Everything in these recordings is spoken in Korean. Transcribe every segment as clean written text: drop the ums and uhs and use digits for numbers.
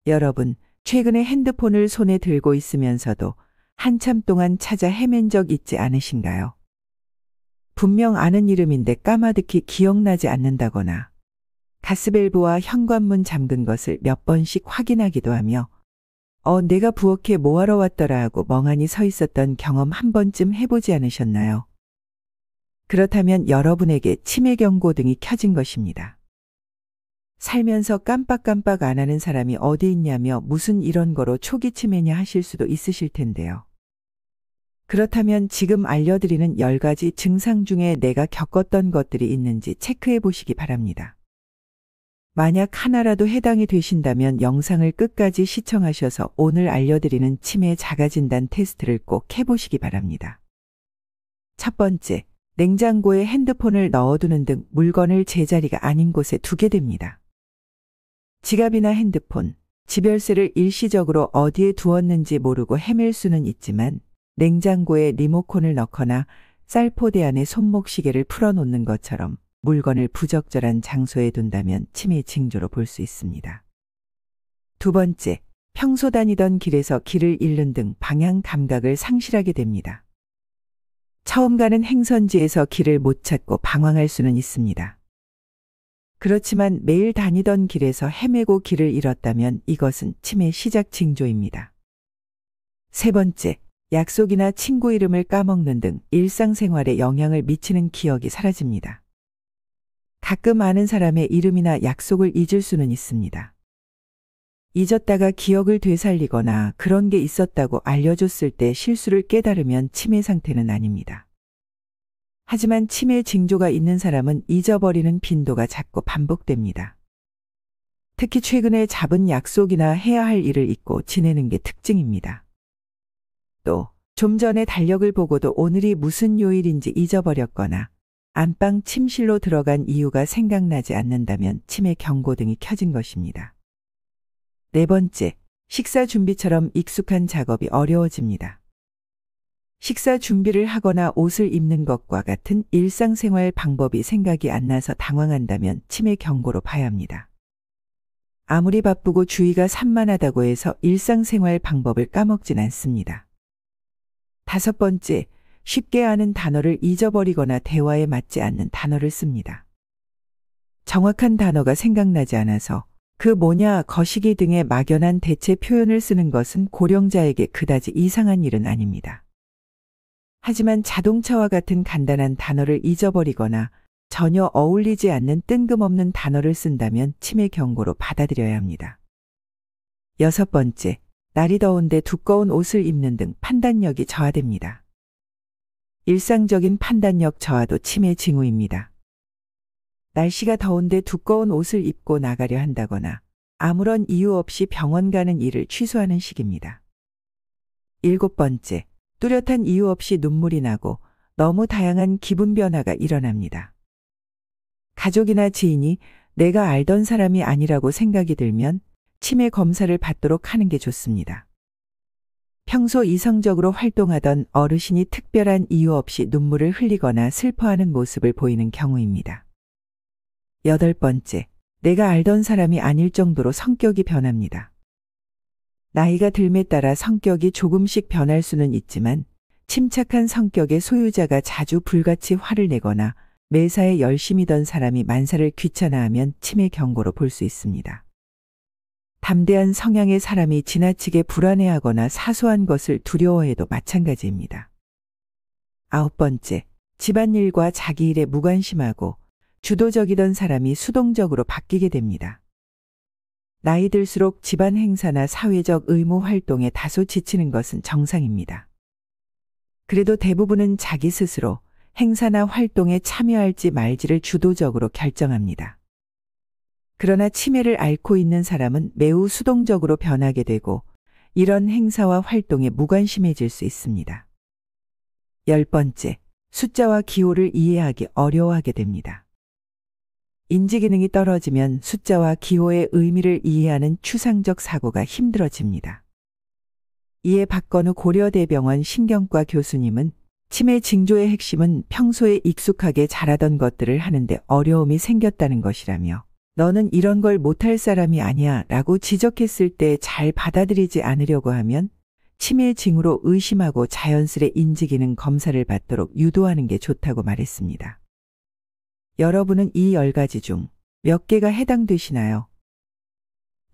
여러분, 최근에 핸드폰을 손에 들고 있으면서도 한참 동안 찾아 헤맨 적 있지 않으신가요? 분명 아는 이름인데 까마득히 기억나지 않는다거나 가스밸브와 현관문 잠근 것을 몇 번씩 확인하기도 하며 내가 부엌에 뭐하러 왔더라 하고 멍하니 서 있었던 경험 한 번쯤 해보지 않으셨나요? 그렇다면 여러분에게 치매 경고등이 켜진 것입니다. 살면서 깜빡깜빡 안 하는 사람이 어디 있냐며 무슨 이런 거로 초기 치매냐 하실 수도 있으실 텐데요. 그렇다면 지금 알려드리는 10가지 증상 중에 내가 겪었던 것들이 있는지 체크해 보시기 바랍니다. 만약 하나라도 해당이 되신다면 영상을 끝까지 시청하셔서 오늘 알려드리는 치매 자가진단 테스트를 꼭 해보시기 바랍니다. 첫 번째, 냉장고에 핸드폰을 넣어두는 등 물건을 제자리가 아닌 곳에 두게 됩니다. 지갑이나 핸드폰, 집열쇠를 일시적으로 어디에 두었는지 모르고 헤맬 수는 있지만 냉장고에 리모컨을 넣거나 쌀포대 안에 손목시계를 풀어놓는 것처럼 물건을 부적절한 장소에 둔다면 치매 징조로 볼 수 있습니다. 두 번째, 평소 다니던 길에서 길을 잃는 등 방향 감각을 상실하게 됩니다. 처음 가는 행선지에서 길을 못 찾고 방황할 수는 있습니다. 그렇지만 매일 다니던 길에서 헤매고 길을 잃었다면 이것은 치매 시작 징조입니다. 세 번째, 약속이나 친구 이름을 까먹는 등 일상생활에 영향을 미치는 기억이 사라집니다. 가끔 아는 사람의 이름이나 약속을 잊을 수는 있습니다. 잊었다가 기억을 되살리거나 그런 게 있었다고 알려줬을 때 실수를 깨달으면 치매 상태는 아닙니다. 하지만 치매 징조가 있는 사람은 잊어버리는 빈도가 자꾸 반복됩니다. 특히 최근에 잡은 약속이나 해야 할 일을 잊고 지내는 게 특징입니다. 또 좀 전에 달력을 보고도 오늘이 무슨 요일인지 잊어버렸거나 안방 침실로 들어간 이유가 생각나지 않는다면 치매 경고등이 켜진 것입니다. 네 번째, 식사 준비처럼 익숙한 작업이 어려워집니다. 식사 준비를 하거나 옷을 입는 것과 같은 일상생활 방법이 생각이 안 나서 당황한다면 치매 경고로 봐야 합니다. 아무리 바쁘고 주의가 산만하다고 해서 일상생활 방법을 까먹진 않습니다. 다섯 번째, 쉽게 아는 단어를 잊어버리거나 대화에 맞지 않는 단어를 씁니다. 정확한 단어가 생각나지 않아서 그 뭐냐, 거시기 등의 막연한 대체 표현을 쓰는 것은 고령자에게 그다지 이상한 일은 아닙니다. 하지만 자동차와 같은 간단한 단어를 잊어버리거나 전혀 어울리지 않는 뜬금없는 단어를 쓴다면 치매 경고로 받아들여야 합니다. 여섯 번째, 날이 더운데 두꺼운 옷을 입는 등 판단력이 저하됩니다. 일상적인 판단력 저하도 치매 징후입니다. 날씨가 더운데 두꺼운 옷을 입고 나가려 한다거나 아무런 이유 없이 병원 가는 일을 취소하는 식입니다. 일곱 번째, 뚜렷한 이유 없이 눈물이 나고 너무 다양한 기분 변화가 일어납니다. 가족이나 지인이 내가 알던 사람이 아니라고 생각이 들면 치매 검사를 받도록 하는 게 좋습니다. 평소 이성적으로 활동하던 어르신이 특별한 이유 없이 눈물을 흘리거나 슬퍼하는 모습을 보이는 경우입니다. 여덟 번째, 내가 알던 사람이 아닐 정도로 성격이 변합니다. 나이가 들매 따라 성격이 조금씩 변할 수는 있지만 침착한 성격의 소유자가 자주 불같이 화를 내거나 매사에 열심이던 사람이 만사를 귀찮아하면 치매 경고로 볼 수 있습니다. 담대한 성향의 사람이 지나치게 불안해하거나 사소한 것을 두려워해도 마찬가지입니다. 아홉 번째, 집안일과 자기 일에 무관심하고 주도적이던 사람이 수동적으로 바뀌게 됩니다. 나이 들수록 집안 행사나 사회적 의무 활동에 다소 지치는 것은 정상입니다. 그래도 대부분은 자기 스스로 행사나 활동에 참여할지 말지를 주도적으로 결정합니다. 그러나 치매를 앓고 있는 사람은 매우 수동적으로 변하게 되고 이런 행사와 활동에 무관심해질 수 있습니다. 열 번째, 숫자와 기호를 이해하기 어려워하게 됩니다. 인지기능이 떨어지면 숫자와 기호의 의미를 이해하는 추상적 사고가 힘들어집니다. 이에 박건우 고려대병원 신경과 교수님은 치매 징조의 핵심은 평소에 익숙하게 잘하던 것들을 하는데 어려움이 생겼다는 것이라며 너는 이런 걸 못할 사람이 아니야 라고 지적했을 때 잘 받아들이지 않으려고 하면 치매 징후로 의심하고 자연스레 인지 기능 검사를 받도록 유도하는 게 좋다고 말했습니다. 여러분은 이 10가지 중 몇 개가 해당되시나요?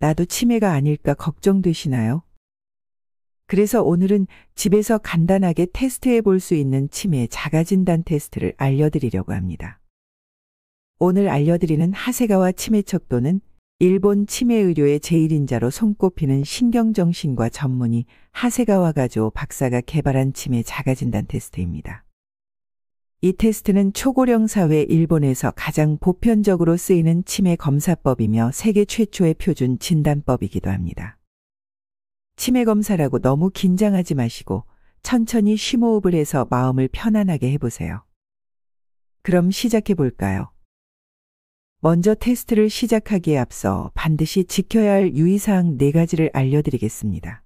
나도 치매가 아닐까 걱정되시나요? 그래서 오늘은 집에서 간단하게 테스트해 볼 수 있는 치매 자가진단 테스트를 알려드리려고 합니다. 오늘 알려드리는 하세가와 치매척도는 일본 치매의료의 제1인자로 손꼽히는 신경정신과 전문의 하세가와 가조 박사가 개발한 치매 자가진단 테스트입니다. 이 테스트는 초고령 사회 일본에서 가장 보편적으로 쓰이는 치매 검사법이며 세계 최초의 표준 진단법이기도 합니다. 치매 검사라고 너무 긴장하지 마시고 천천히 심호흡을 해서 마음을 편안하게 해보세요. 그럼 시작해 볼까요? 먼저 테스트를 시작하기에 앞서 반드시 지켜야 할 유의사항 4가지를 알려드리겠습니다.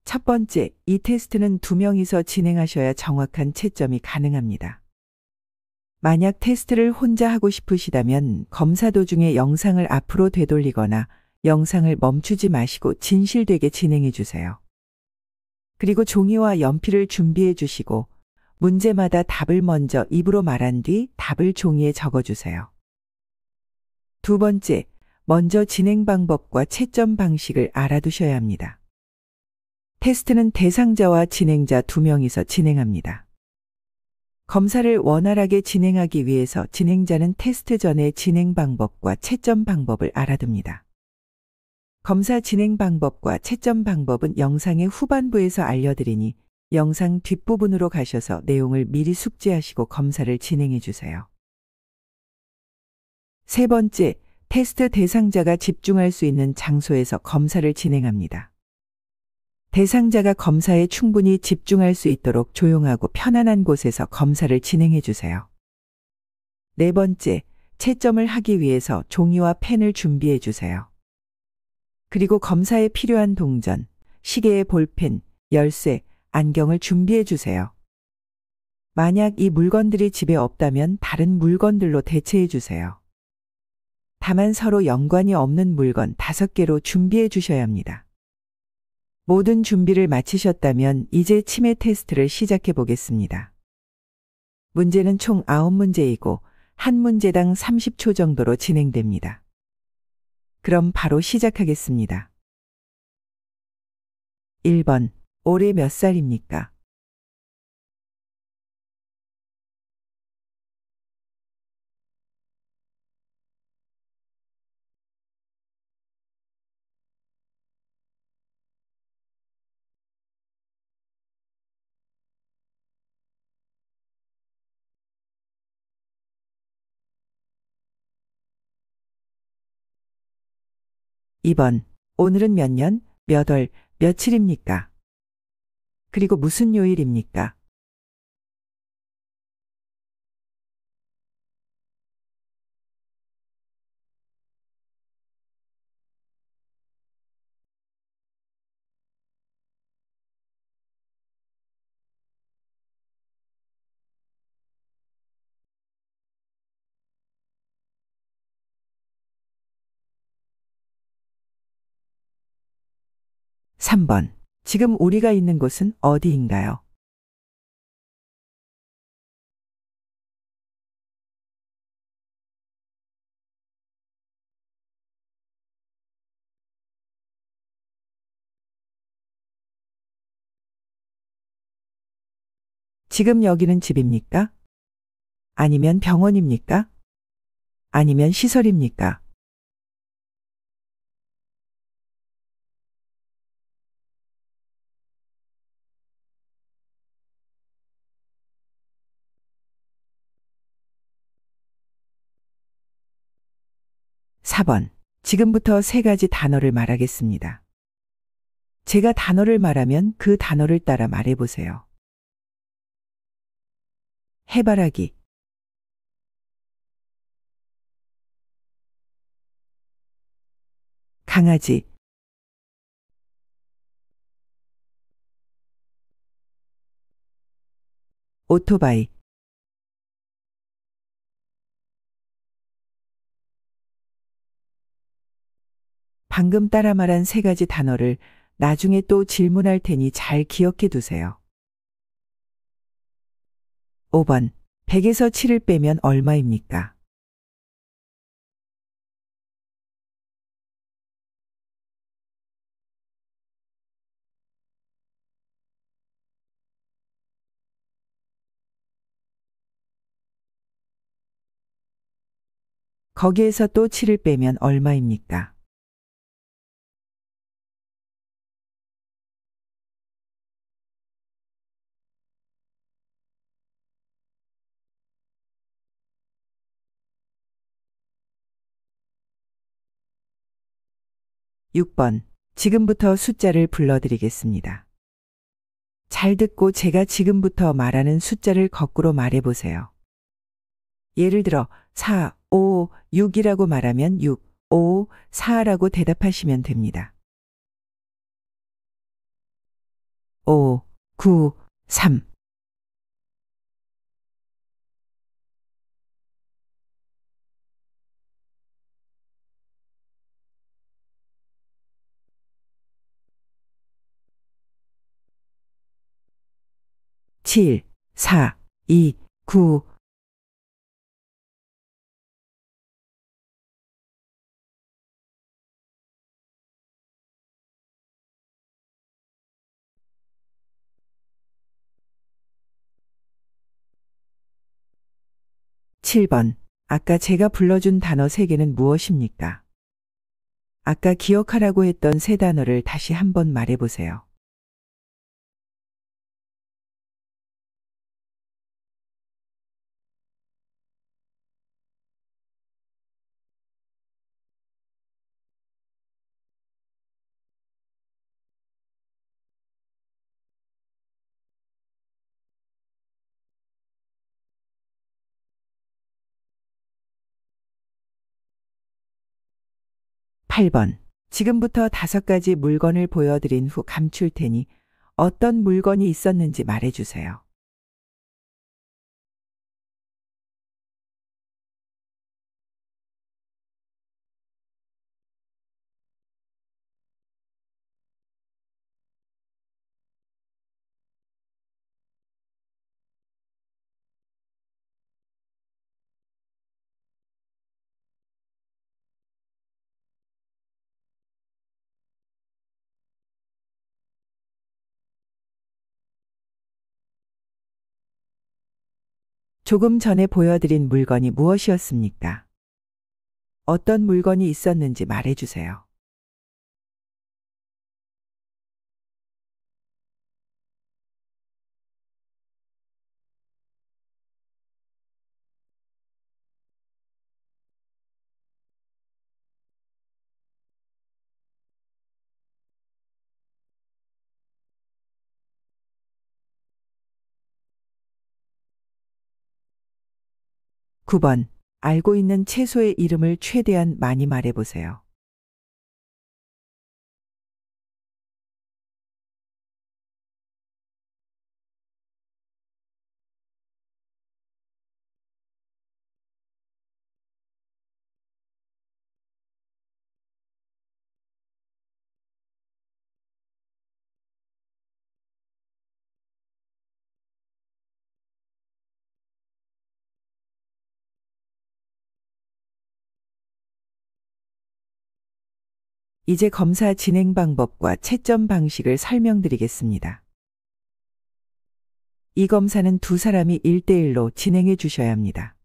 첫 번째, 이 테스트는 2명이서 진행하셔야 정확한 채점이 가능합니다. 만약 테스트를 혼자 하고 싶으시다면 검사 도중에 영상을 앞으로 되돌리거나 영상을 멈추지 마시고 진실되게 진행해 주세요. 그리고 종이와 연필을 준비해 주시고 문제마다 답을 먼저 입으로 말한 뒤 답을 종이에 적어 주세요. 두 번째, 먼저 진행 방법과 채점 방식을 알아두셔야 합니다. 테스트는 대상자와 진행자 2명이서 진행합니다. 검사를 원활하게 진행하기 위해서 진행자는 테스트 전에 진행 방법과 채점 방법을 알아둡니다. 검사 진행 방법과 채점 방법은 영상의 후반부에서 알려드리니 영상 뒷부분으로 가셔서 내용을 미리 숙지하시고 검사를 진행해 주세요. 세 번째, 테스트 대상자가 집중할 수 있는 장소에서 검사를 진행합니다. 대상자가 검사에 충분히 집중할 수 있도록 조용하고 편안한 곳에서 검사를 진행해 주세요. 네 번째, 채점을 하기 위해서 종이와 펜을 준비해 주세요. 그리고 검사에 필요한 동전, 시계의 볼펜, 열쇠, 안경을 준비해 주세요. 만약 이 물건들이 집에 없다면 다른 물건들로 대체해 주세요. 다만 서로 연관이 없는 물건 5개로 준비해 주셔야 합니다. 모든 준비를 마치셨다면 이제 치매 테스트를 시작해 보겠습니다. 문제는 총 9문제이고 한 문제당 30초 정도로 진행됩니다. 그럼 바로 시작하겠습니다. 1번. 올해 몇 살입니까? 2번. 오늘은 몇 년, 몇 월, 며칠입니까? 그리고 무슨 요일입니까? 3번. 지금 우리가 있는 곳은 어디인가요? '지금 여기는 집입니까? 아니면 병원입니까? 아니면 시설입니까?' 4번. 지금부터 3가지 단어를 말하겠습니다. 제가 단어를 말하면 그 단어를 따라 말해보세요. 해바라기, 강아지, 오토바이, 방금 따라 말한 세 가지 단어를 나중에 또 질문할 테니 잘 기억해 두세요. 5번. 100에서 7을 빼면 얼마입니까? 거기에서 또 7을 빼면 얼마입니까? 6번. 지금부터 숫자를 불러드리겠습니다. 잘 듣고 제가 지금부터 말하는 숫자를 거꾸로 말해보세요. 예를 들어 4, 5, 6이라고 말하면 6, 5, 4라고 대답하시면 됩니다. 5, 9, 3. 7, 4, 2, 9. 7번. 아까 제가 불러준 단어 3개는 무엇입니까? 아까 기억하라고 했던 세 단어를 다시 한번 말해보세요. 8번. 지금부터 5가지 물건을 보여드린 후 감출 테니 어떤 물건이 있었는지 말해주세요. 조금 전에 보여드린 물건이 무엇이었습니까? 어떤 물건이 있었는지 말해주세요. 9번. 알고 있는 채소의 이름을 최대한 많이 말해보세요. '이제 검사 진행 방법과 채점 방식을 설명드리겠습니다. 이 검사는 두 사람이 1대1로 진행해 주셔야 합니다.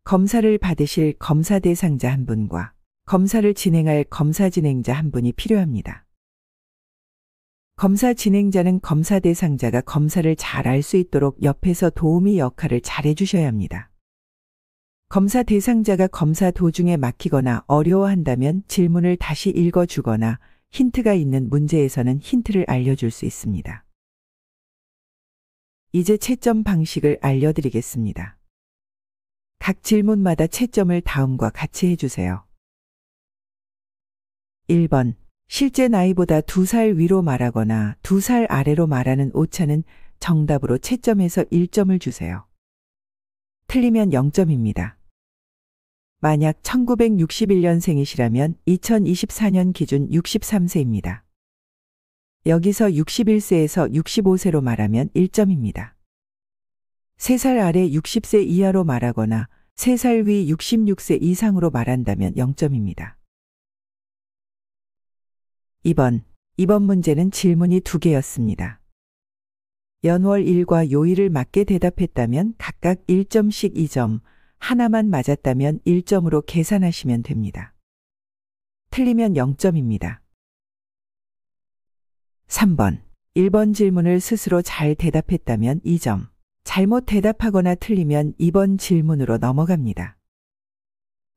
검사를 받으실 검사 대상자 한 분과 검사를 진행할 검사 진행자 한 분이 필요합니다. 검사 진행자는 검사 대상자가 검사를 잘 알 수 있도록 옆에서 도우미 역할을 잘 해주셔야 합니다. 검사 대상자가 검사 도중에 막히거나 어려워한다면 질문을 다시 읽어주거나 힌트가 있는 문제에서는 힌트를 알려줄 수 있습니다. 이제 채점 방식을 알려드리겠습니다. 각 질문마다 채점을 다음과 같이 해주세요. 1번. 실제 나이보다 2살 위로 말하거나 2살 아래로 말하는 오차는 정답으로 채점해서 1점을 주세요. 틀리면 0점입니다. 만약 1961년생이시라면 2024년 기준 63세입니다. 여기서 61세에서 65세로 말하면 1점입니다. 3살 아래 60세 이하로 말하거나 3살 위 66세 이상으로 말한다면 0점입니다. 2번. 이번 문제는 질문이 2개였습니다. 연월 일과 요일을 맞게 대답했다면 각각 1점씩 2점, 하나만 맞았다면 1점으로 계산하시면 됩니다. 틀리면 0점입니다. 3번. 1번 질문을 스스로 잘 대답했다면 2점, 잘못 대답하거나 틀리면 2번 질문으로 넘어갑니다.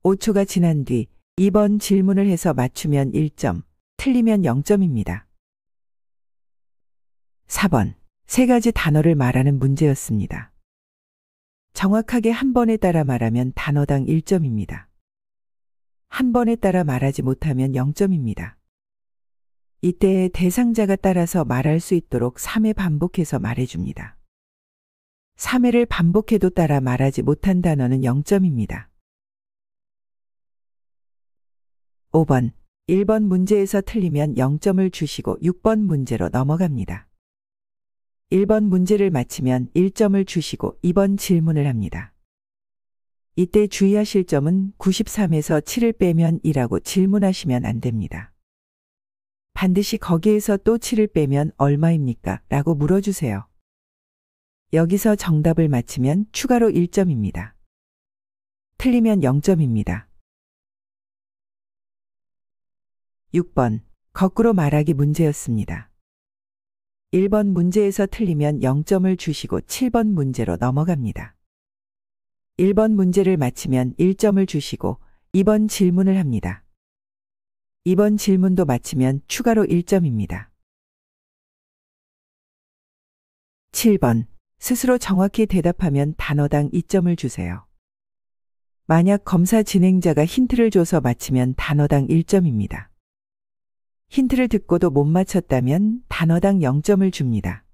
5초가 지난 뒤 2번 질문을 해서 맞추면 1점, 틀리면 0점입니다. 4번. 3가지 단어를 말하는 문제였습니다. 정확하게 한 번에 따라 말하면 단어당 1점입니다. 한 번에 따라 말하지 못하면 0점입니다. 이때 대상자가 따라서 말할 수 있도록 3회 반복해서 말해줍니다. 3회를 반복해도 따라 말하지 못한 단어는 0점입니다. 5번. 1번 문제에서 틀리면 0점을 주시고 6번 문제로 넘어갑니다. 1번 문제를 맞히면 1점을 주시고 2번 질문을 합니다. 이때 주의하실 점은 93에서 7을 빼면 2라고 질문하시면 안 됩니다. 반드시 거기에서 또 7을 빼면 얼마입니까? 라고 물어주세요. 여기서 정답을 맞히면 추가로 1점입니다. 틀리면 0점입니다. 6번. 거꾸로 말하기 문제였습니다. 1번 문제에서 틀리면 0점을 주시고 7번 문제로 넘어갑니다. 1번 문제를 맞히면 1점을 주시고 2번 질문을 합니다. 2번 질문도 맞히면 추가로 1점입니다. 7번. 스스로 정확히 대답하면 단어당 2점을 주세요. 만약 검사 진행자가 힌트를 줘서 맞히면 단어당 1점입니다. 힌트를 듣고도 못 맞췄다면 단어당 0점을 줍니다.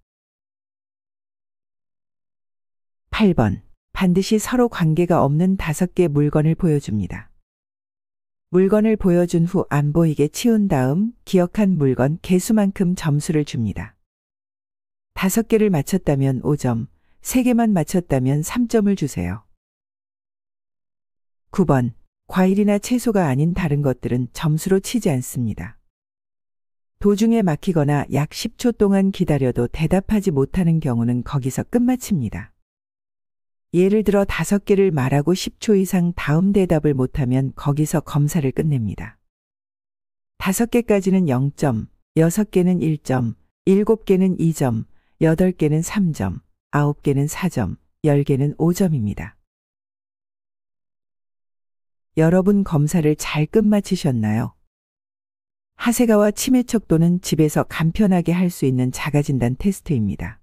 8번. 반드시 서로 관계가 없는 5개 물건을 보여줍니다. 물건을 보여준 후 안 보이게 치운 다음 기억한 물건 개수만큼 점수를 줍니다. 5개를 맞췄다면 5점, 3개만 맞췄다면 3점을 주세요. 9번. 과일이나 채소가 아닌 다른 것들은 점수로 치지 않습니다. 도중에 막히거나 약 10초 동안 기다려도 대답하지 못하는 경우는 거기서 끝마칩니다. 예를 들어 5개를 말하고 10초 이상 다음 대답을 못하면 거기서 검사를 끝냅니다. 5개까지는 0점, 6개는 1점, 7개는 2점, 8개는 3점, 9개는 4점, 10개는 5점입니다. 여러분 검사를 잘 끝마치셨나요? 하세가와 치매 척도는 집에서 간편하게 할 수 있는 자가진단 테스트입니다.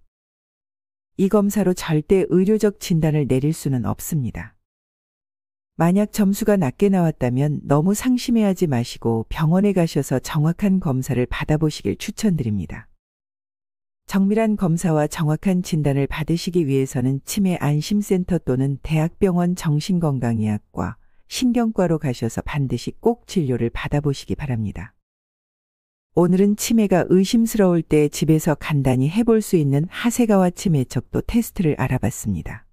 이 검사로 절대 의료적 진단을 내릴 수는 없습니다. 만약 점수가 낮게 나왔다면 너무 상심해하지 마시고 병원에 가셔서 정확한 검사를 받아보시길 추천드립니다. 정밀한 검사와 정확한 진단을 받으시기 위해서는 치매 안심센터 또는 대학병원 정신건강의학과, 신경과로 가셔서 반드시 꼭 진료를 받아보시기 바랍니다. 오늘은 치매가 의심스러울 때 집에서 간단히 해볼 수 있는 하세가와 치매 척도 테스트를 알아봤습니다.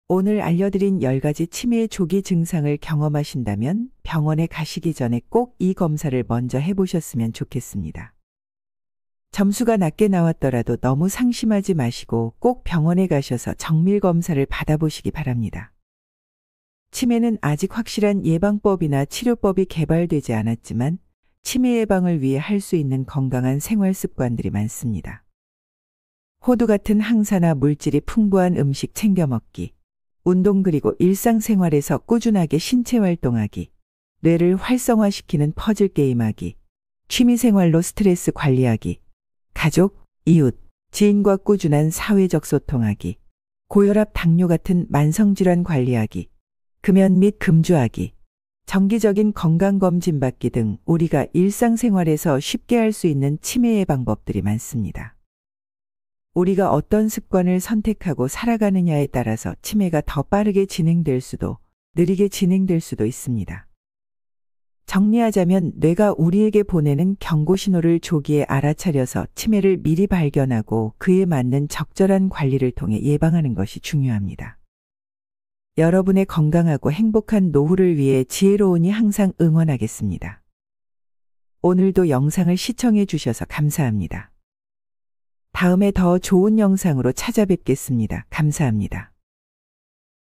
오늘 알려드린 10가지 치매의 조기 증상을 경험하신다면 병원에 가시기 전에 꼭 이 검사를 먼저 해보셨으면 좋겠습니다. 점수가 낮게 나왔더라도 너무 상심하지 마시고 꼭 병원에 가셔서 정밀 검사를 받아보시기 바랍니다. 치매는 아직 확실한 예방법이나 치료법이 개발되지 않았지만 치매 예방을 위해 할 수 있는 건강한 생활 습관들이 많습니다. 호두 같은 항산화 물질이 풍부한 음식 챙겨 먹기, 운동 그리고 일상생활에서 꾸준하게 신체 활동하기, 뇌를 활성화시키는 퍼즐 게임하기, 취미생활로 스트레스 관리하기, 가족, 이웃, 지인과 꾸준한 사회적 소통하기, 고혈압, 당뇨 같은 만성질환 관리하기, 금연 및 금주하기, 정기적인 건강검진 받기 등 우리가 일상생활에서 쉽게 할 수 있는 치매 예방법들이 많습니다. 우리가 어떤 습관을 선택하고 살아가느냐에 따라서 치매가 더 빠르게 진행될 수도 느리게 진행될 수도 있습니다. 정리하자면 뇌가 우리에게 보내는 경고 신호를 조기에 알아차려서 치매를 미리 발견하고 그에 맞는 적절한 관리를 통해 예방하는 것이 중요합니다. 여러분의 건강하고 행복한 노후를 위해 지혜로운이 항상 응원하겠습니다. 오늘도 영상을 시청해 주셔서 감사합니다. 다음에 더 좋은 영상으로 찾아뵙겠습니다. 감사합니다.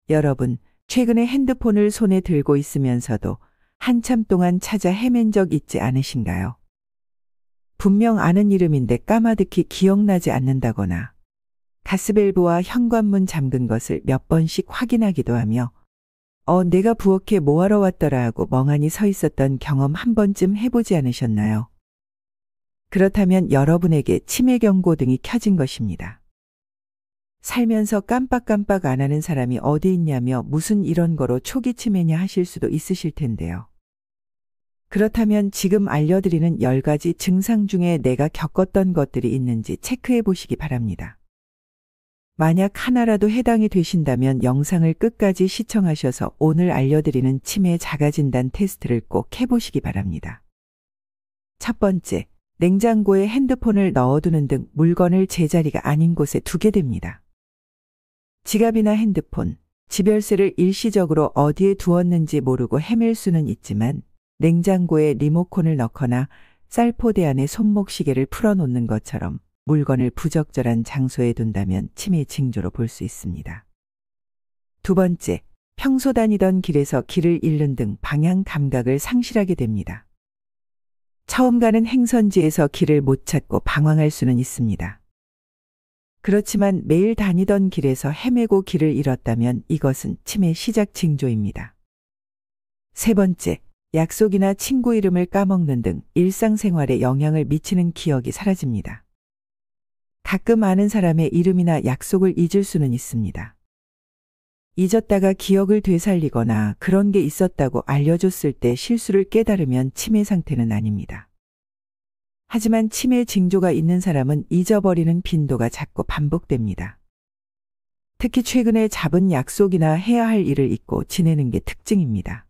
여러분, 최근에 핸드폰을 손에 들고 있으면서도 한참 동안 찾아 헤맨 적 있지 않으신가요? 분명 아는 이름인데 까마득히 기억나지 않는다거나 가스밸브와 현관문 잠근 것을 몇 번씩 확인하기도 하며 내가 부엌에 뭐하러 왔더라 하고 멍하니 서 있었던 경험 한 번쯤 해보지 않으셨나요? 그렇다면 여러분에게 치매 경고등이 켜진 것입니다. 살면서 깜빡깜빡 안 하는 사람이 어디 있냐며 무슨 이런 거로 초기 치매냐 하실 수도 있으실 텐데요. 그렇다면 지금 알려드리는 10가지 증상 중에 내가 겪었던 것들이 있는지 체크해 보시기 바랍니다. 만약 하나라도 해당이 되신다면 영상을 끝까지 시청하셔서 오늘 알려드리는 치매 자가진단 테스트를 꼭 해보시기 바랍니다. 첫 번째, 냉장고에 핸드폰을 넣어두는 등 물건을 제자리가 아닌 곳에 두게 됩니다. 지갑이나 핸드폰, 집열쇠를 일시적으로 어디에 두었는지 모르고 헤맬 수는 있지만 냉장고에 리모컨을 넣거나 쌀포대 안에 손목시계를 풀어놓는 것처럼 물건을 부적절한 장소에 둔다면 치매 징조로 볼 수 있습니다. 두 번째, 평소 다니던 길에서 길을 잃는 등 방향 감각을 상실하게 됩니다. 처음 가는 행선지에서 길을 못 찾고 방황할 수는 있습니다. 그렇지만 매일 다니던 길에서 헤매고 길을 잃었다면 이것은 치매 시작 징조입니다. 세 번째, 약속이나 친구 이름을 까먹는 등 일상생활에 영향을 미치는 기억이 사라집니다. 가끔 아는 사람의 이름이나 약속을 잊을 수는 있습니다. 잊었다가 기억을 되살리거나 그런 게 있었다고 알려줬을 때 실수를 깨달으면 치매 상태는 아닙니다. 하지만 치매 징조가 있는 사람은 잊어버리는 빈도가 자꾸 반복됩니다. 특히 최근에 잡은 약속이나 해야 할 일을 잊고 지내는 게 특징입니다.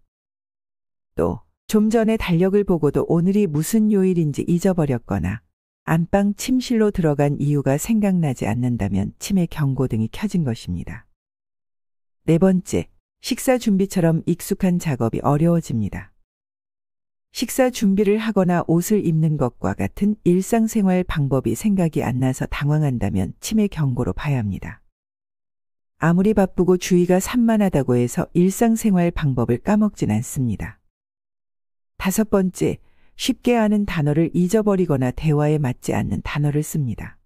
또 좀 전에 달력을 보고도 오늘이 무슨 요일인지 잊어버렸거나 안방 침실로 들어간 이유가 생각나지 않는다면 치매 경고등이 켜진 것입니다. 네 번째, 식사 준비처럼 익숙한 작업이 어려워집니다. 식사 준비를 하거나 옷을 입는 것과 같은 일상생활 방법이 생각이 안 나서 당황한다면 치매 경고로 봐야 합니다. 아무리 바쁘고 주의가 산만하다고 해서 일상생활 방법을 까먹진 않습니다. 다섯 번째, 쉽게 아는 단어를 잊어버리거나 대화에 맞지 않는 단어를 씁니다.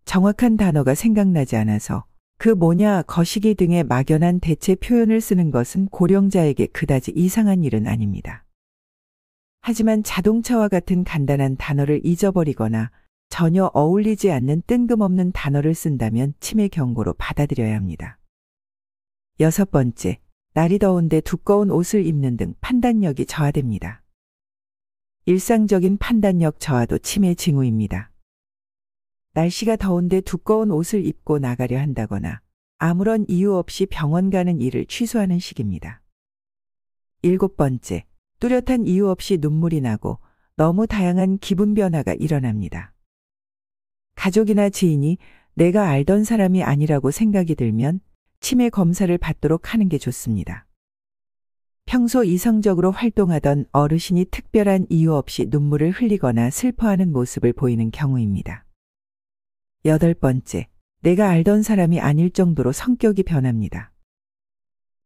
정확한 단어가 생각나지 않아서 그 뭐냐, 거시기 등의 막연한 대체 표현을 쓰는 것은 고령자에게 그다지 이상한 일은 아닙니다. 하지만 자동차와 같은 간단한 단어를 잊어버리거나 전혀 어울리지 않는 뜬금없는 단어를 쓴다면 치매 경고로 받아들여야 합니다. 여섯 번째, 날이 더운데 두꺼운 옷을 입는 등 판단력이 저하됩니다. 일상적인 판단력 저하도 치매 징후입니다. 날씨가 더운데 두꺼운 옷을 입고 나가려 한다거나 아무런 이유 없이 병원 가는 일을 취소하는 식입니다. 일곱 번째, 뚜렷한 이유 없이 눈물이 나고 너무 다양한 기분 변화가 일어납니다. 가족이나 지인이 내가 알던 사람이 아니라고 생각이 들면 치매 검사를 받도록 하는 게 좋습니다. 평소 이성적으로 활동하던 어르신이 특별한 이유 없이 눈물을 흘리거나 슬퍼하는 모습을 보이는 경우입니다. 여덟 번째, 내가 알던 사람이 아닐 정도로 성격이 변합니다.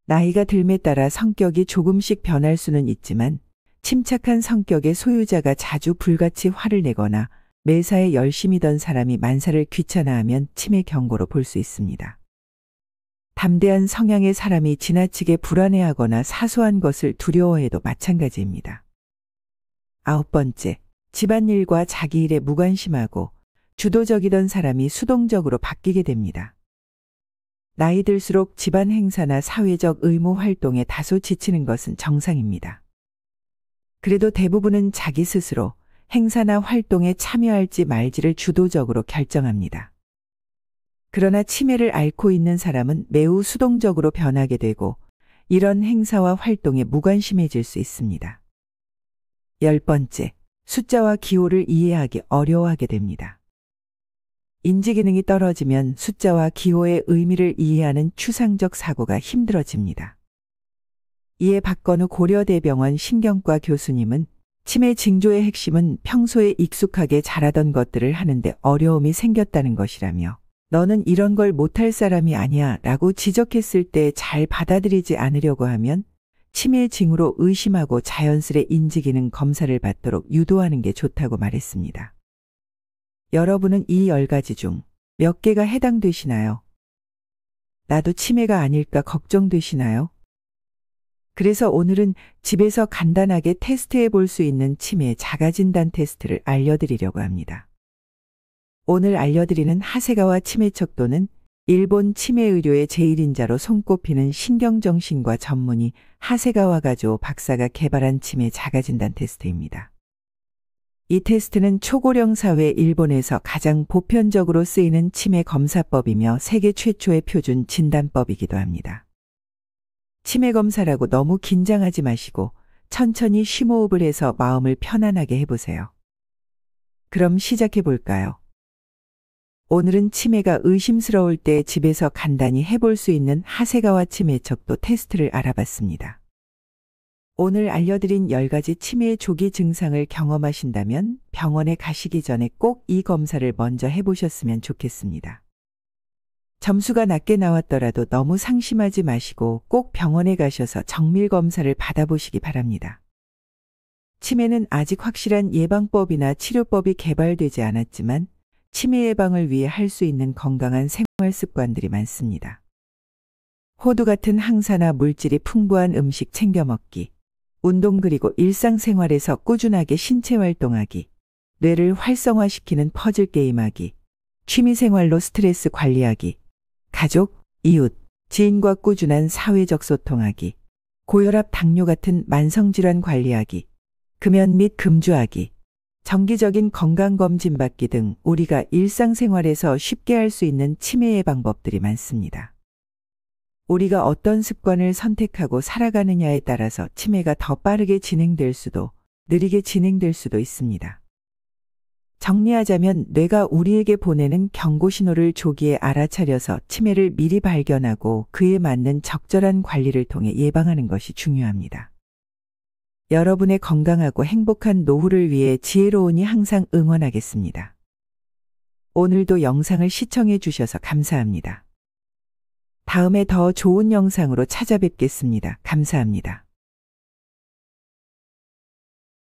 나이가 들매 따라 성격이 조금씩 변할 수는 있지만 침착한 성격의 소유자가 자주 불같이 화를 내거나 매사에 열심이던 사람이 만사를 귀찮아하면 치매 경고로 볼 수 있습니다. 담대한 성향의 사람이 지나치게 불안해하거나 사소한 것을 두려워해도 마찬가지입니다. 아홉 번째, 집안일과 자기 일에 무관심하고 주도적이던 사람이 수동적으로 바뀌게 됩니다. 나이 들수록 집안 행사나 사회적 의무 활동에 다소 지치는 것은 정상입니다. 그래도 대부분은 자기 스스로 행사나 활동에 참여할지 말지를 주도적으로 결정합니다. 그러나 치매를 앓고 있는 사람은 매우 수동적으로 변하게 되고 이런 행사와 활동에 무관심해질 수 있습니다. 10번째, 숫자와 기호를 이해하기 어려워하게 됩니다. 인지 기능이 떨어지면 숫자와 기호의 의미를 이해하는 추상적 사고가 힘들어집니다. 이에 박건우 고려대병원 신경과 교수님은 치매 징조의 핵심은 평소에 익숙하게 잘하던 것들을 하는데 어려움이 생겼다는 것이라며 너는 이런 걸 못할 사람이 아니야 라고 지적했을 때 잘 받아들이지 않으려고 하면 치매 징후로 의심하고 자연스레 인지기능 검사를 받도록 유도하는 게 좋다고 말했습니다. 여러분은 이 10가지 중 몇 개가 해당되시나요? 나도 치매가 아닐까 걱정되시나요? 그래서 오늘은 집에서 간단하게 테스트해 볼 수 있는 치매 자가진단 테스트를 알려드리려고 합니다. 오늘 알려드리는 하세가와 치매척도는 일본 치매의료의 제1인자로 손꼽히는 신경정신과 전문의 하세가와 가조 박사가 개발한 치매 자가진단 테스트입니다. 이 테스트는 초고령 사회 일본에서 가장 보편적으로 쓰이는 치매 검사법이며 세계 최초의 표준 진단법이기도 합니다. 치매 검사라고 너무 긴장하지 마시고 천천히 심호흡을 해서 마음을 편안하게 해보세요. 그럼 시작해 볼까요? 오늘은 치매가 의심스러울 때 집에서 간단히 해볼 수 있는 하세가와 치매척도 테스트를 알아봤습니다. 오늘 알려드린 10가지 치매의 조기 증상을 경험하신다면 병원에 가시기 전에 꼭 이 검사를 먼저 해보셨으면 좋겠습니다. 점수가 낮게 나왔더라도 너무 상심하지 마시고 꼭 병원에 가셔서 정밀 검사를 받아보시기 바랍니다. 치매는 아직 확실한 예방법이나 치료법이 개발되지 않았지만 치매 예방을 위해 할 수 있는 건강한 생활 습관들이 많습니다. 호두 같은 항산화 물질이 풍부한 음식 챙겨 먹기, 운동 그리고 일상생활에서 꾸준하게 신체 활동하기, 뇌를 활성화시키는 퍼즐 게임하기, 취미생활로 스트레스 관리하기, 가족, 이웃, 지인과 꾸준한 사회적 소통하기, 고혈압, 당뇨 같은 만성질환 관리하기, 금연 및 금주하기, 정기적인 건강검진 받기 등 우리가 일상생활에서 쉽게 할 수 있는 치매 예방법들이 많습니다. 우리가 어떤 습관을 선택하고 살아가느냐에 따라서 치매가 더 빠르게 진행될 수도 느리게 진행될 수도 있습니다. 정리하자면 뇌가 우리에게 보내는 경고 신호를 조기에 알아차려서 치매를 미리 발견하고 그에 맞는 적절한 관리를 통해 예방하는 것이 중요합니다. 여러분의 건강하고 행복한 노후를 위해 지혜로우니 항상 응원하겠습니다. 오늘도 영상을 시청해 주셔서 감사합니다. 다음에 더 좋은 영상으로 찾아뵙겠습니다. 감사합니다.